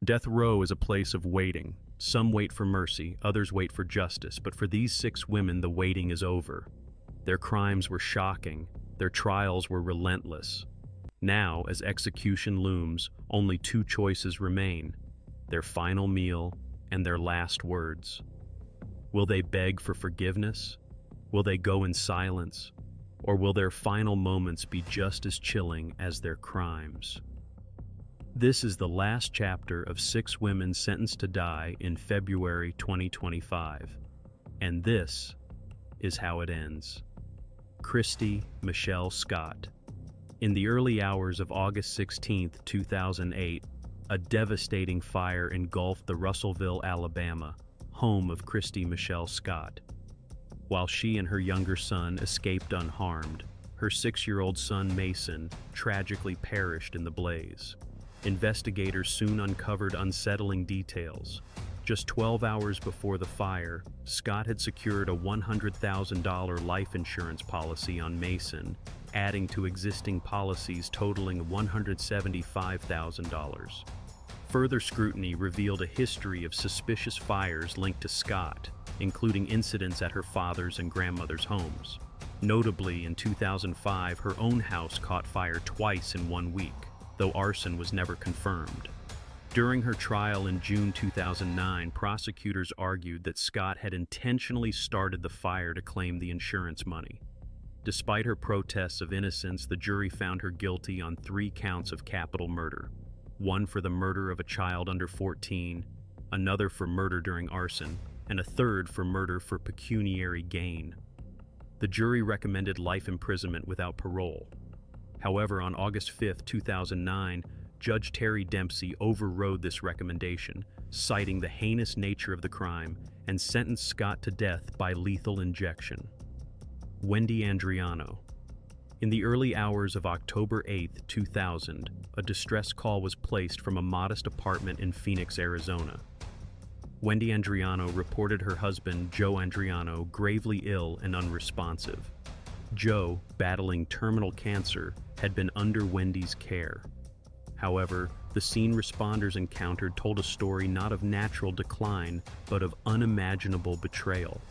Death row is a place of waiting. Some wait for mercy, others wait for justice, but for these 6 women, the waiting is over. Their crimes were shocking, their trials were relentless. Now, as execution looms, only 2 choices remain: their final meal and their last words. Will they beg for forgiveness? Will they go in silence? Or will their final moments be just as chilling as their crimes? This is the last chapter of 6 women sentenced to die in February 2025. And this is how it ends. Christy Michelle Scott. In the early hours of August 16, 2008, a devastating fire engulfed the Russellville, Alabama, home of Christy Michelle Scott. While she and her younger son escaped unharmed, her 6-year-old son Mason tragically perished in the blaze. Investigators soon uncovered unsettling details. Just 12 hours before the fire, Scott had secured a $100,000 life insurance policy on Mason, adding to existing policies totaling $175,000. Further scrutiny revealed a history of suspicious fires linked to Scott, including incidents at her father's and grandmother's homes. Notably, in 2005, her own house caught fire twice in 1 week, though arson was never confirmed. During her trial in June 2009, prosecutors argued that Scott had intentionally started the fire to claim the insurance money. Despite her protests of innocence, the jury found her guilty on 3 counts of capital murder: 1 for the murder of a child under 14, another for murder during arson, and a 3rd for murder for pecuniary gain. The jury recommended life imprisonment without parole. However, on August 5, 2009, Judge Terry Dempsey overrode this recommendation, citing the heinous nature of the crime, and sentenced Scott to death by lethal injection. Wendy Andriano. In the early hours of October 8, 2000, a distress call was placed from a modest apartment in Phoenix, Arizona. Wendy Andriano reported her husband, Joe Andriano, gravely ill and unresponsive. Joe, battling terminal cancer, had been under Wendy's care. However, the scene responders encountered told a story not of natural decline, but of unimaginable betrayal.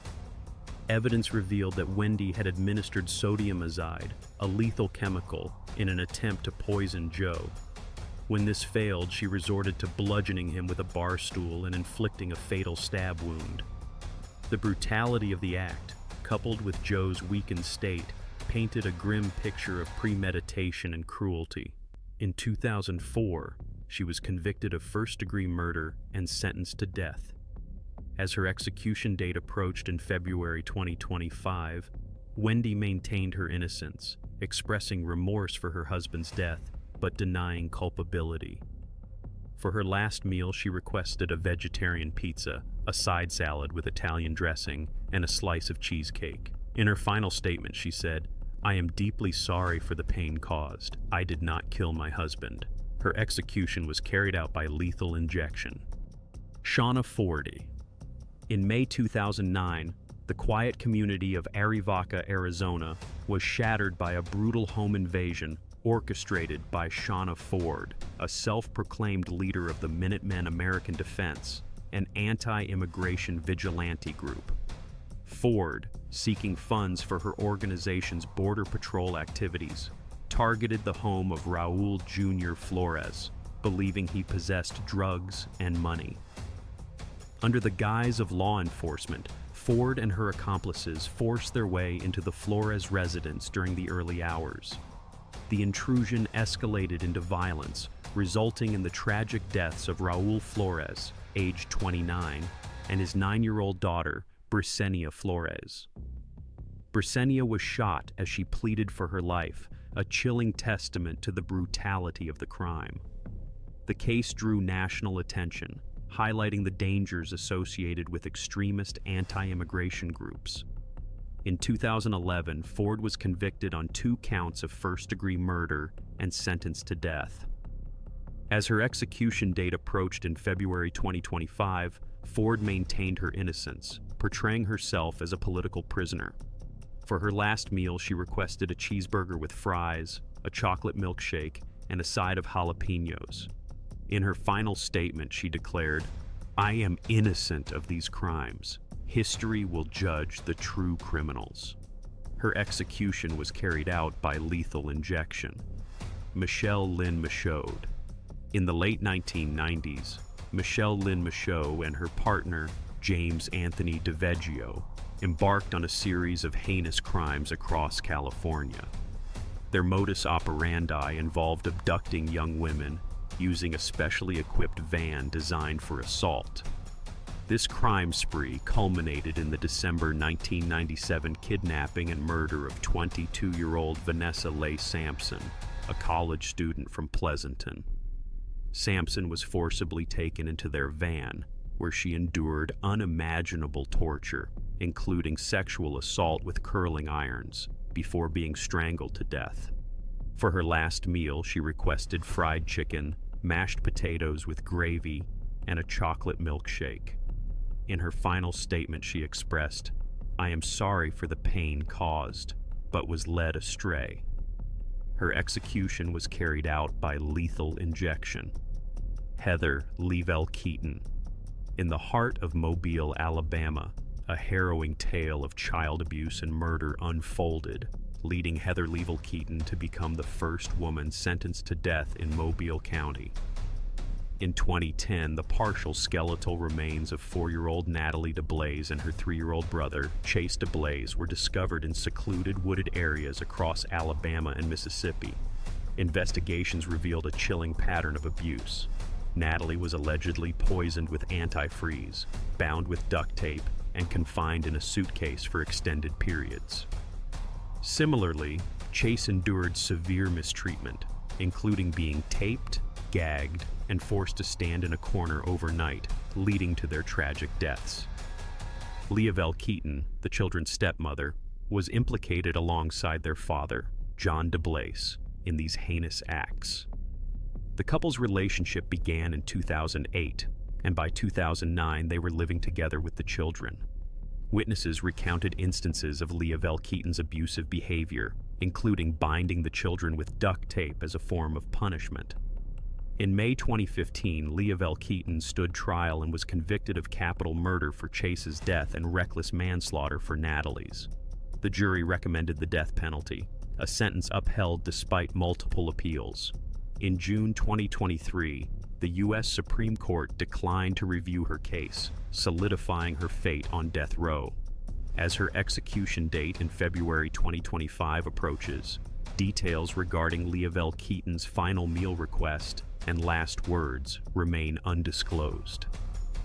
Evidence revealed that Wendy had administered sodium azide, a lethal chemical, in an attempt to poison Joe. When this failed, she resorted to bludgeoning him with a bar stool and inflicting a fatal stab wound. The brutality of the act, coupled with Joe's weakened state, painted a grim picture of premeditation and cruelty. In 2004, she was convicted of first-degree murder and sentenced to death. As her execution date approached in February 2025, Wendy maintained her innocence, expressing remorse for her husband's death, but denying culpability. For her last meal, she requested a vegetarian pizza, a side salad with Italian dressing, and a slice of cheesecake. In her final statement, she said, "I am deeply sorry for the pain caused. I did not kill my husband." Her execution was carried out by lethal injection. Shauna Fordy. In May 2009, the quiet community of Arivaca, Arizona, was shattered by a brutal home invasion orchestrated by Shauna Ford, a self-proclaimed leader of the Minutemen American Defense, an anti-immigration vigilante group. Ford, seeking funds for her organization's Border Patrol activities, targeted the home of Raul Jr. Flores, believing he possessed drugs and money. Under the guise of law enforcement, Ford and her accomplices forced their way into the Flores residence during the early hours. The intrusion escalated into violence, resulting in the tragic deaths of Raul Flores, aged 29, and his 9-year-old daughter, Brisenia Flores. Brisenia was shot as she pleaded for her life, a chilling testament to the brutality of the crime. The case drew national attention, highlighting the dangers associated with extremist anti-immigration groups. In 2011, Ford was convicted on 2 counts of first-degree murder and sentenced to death. As her execution date approached in February 2025, Ford maintained her innocence, portraying herself as a political prisoner. For her last meal, she requested a cheeseburger with fries, a chocolate milkshake, and a side of jalapenos. In her final statement, she declared, "I am innocent of these crimes. History will judge the true criminals." Her execution was carried out by lethal injection. Michelle Lynn Michaud. In the late 1990s, Michelle Lynn Michaud and her partner, James Anthony DeVeggio, embarked on a series of heinous crimes across California. Their modus operandi involved abducting young women using a specially equipped van designed for assault. This crime spree culminated in the December 1997 kidnapping and murder of 22-year-old Vanessa Leigh Sampson, a college student from Pleasanton. Sampson was forcibly taken into their van, where she endured unimaginable torture, including sexual assault with curling irons, before being strangled to death. For her last meal, she requested fried chicken, mashed potatoes with gravy, and a chocolate milkshake. In her final statement, she expressed, "I am sorry for the pain caused, but was led astray." Her execution was carried out by lethal injection. Heather Levell Keaton. In the heart of Mobile, Alabama, a harrowing tale of child abuse and murder unfolded, leading Heather Levell Keaton to become the first woman sentenced to death in Mobile County. In 2010, the partial skeletal remains of 4-year-old Natalie DeBlaze and her 3-year-old brother, Chase DeBlaze, were discovered in secluded wooded areas across Alabama and Mississippi. Investigations revealed a chilling pattern of abuse. Natalie was allegedly poisoned with antifreeze, bound with duct tape, and confined in a suitcase for extended periods. Similarly, Chase endured severe mistreatment, including being taped, gagged, and forced to stand in a corner overnight, leading to their tragic deaths. Levell Keaton, the children's stepmother, was implicated alongside their father, John DeBlaze, in these heinous acts. The couple's relationship began in 2008, and by 2009 they were living together with the children. Witnesses recounted instances of Levell Keaton's abusive behavior, including binding the children with duct tape as a form of punishment. In May 2015, Levell Keaton stood trial and was convicted of capital murder for Chase's death and reckless manslaughter for Natalie's. The jury recommended the death penalty, a sentence upheld despite multiple appeals. In June 2023, the U.S. Supreme Court declined to review her case, solidifying her fate on death row. As her execution date in February 2025 approaches, details regarding Levell Keaton's final meal request and last words remain undisclosed.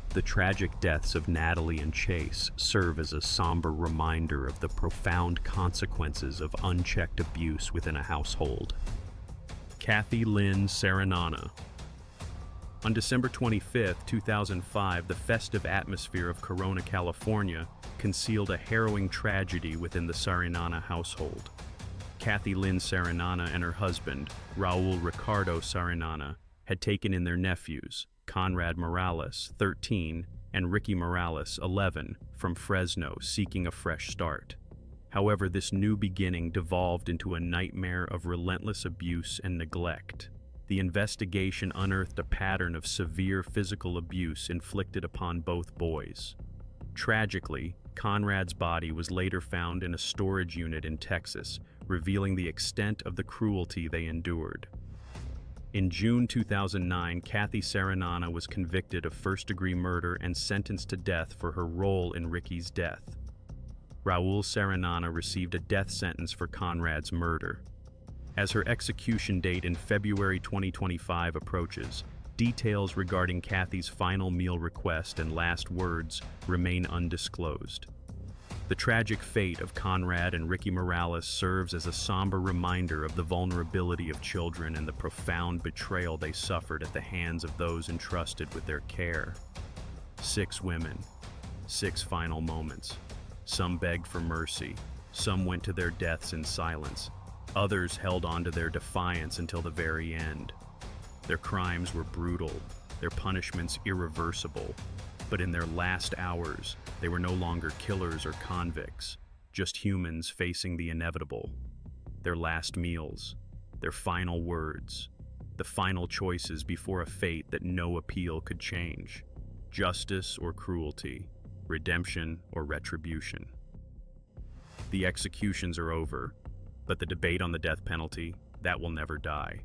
The tragic deaths of Natalie and Chase serve as a somber reminder of the profound consequences of unchecked abuse within a household. Kathy Lynn Serenana. On December 25, 2005, the festive atmosphere of Corona, California, concealed a harrowing tragedy within the Serenana household. Kathy Lynn Serenana and her husband, Raul Ricardo Serenana, had taken in their nephews, Conrad Morales, 13, and Ricky Morales, 11, from Fresno, seeking a fresh start. However, this new beginning devolved into a nightmare of relentless abuse and neglect. The investigation unearthed a pattern of severe physical abuse inflicted upon both boys. Tragically, Conrad's body was later found in a storage unit in Texas, revealing the extent of the cruelty they endured. In June 2009, Kathy Serenana was convicted of first-degree murder and sentenced to death for her role in Ricky's death. Raul Serenana received a death sentence for Conrad's murder. As her execution date in February 2025 approaches, details regarding Kathy's final meal request and last words remain undisclosed. The tragic fate of Conrad and Ricky Morales serves as a somber reminder of the vulnerability of children and the profound betrayal they suffered at the hands of those entrusted with their care. 6 women, 6 final moments. Some begged for mercy, some went to their deaths in silence, others held on to their defiance until the very end. Their crimes were brutal, their punishments irreversible, but in their last hours, they were no longer killers or convicts, just humans facing the inevitable. Their last meals, their final words, the final choices before a fate that no appeal could change. Justice or cruelty, redemption or retribution. The executions are over, but the debate on the death penalty, that will never die.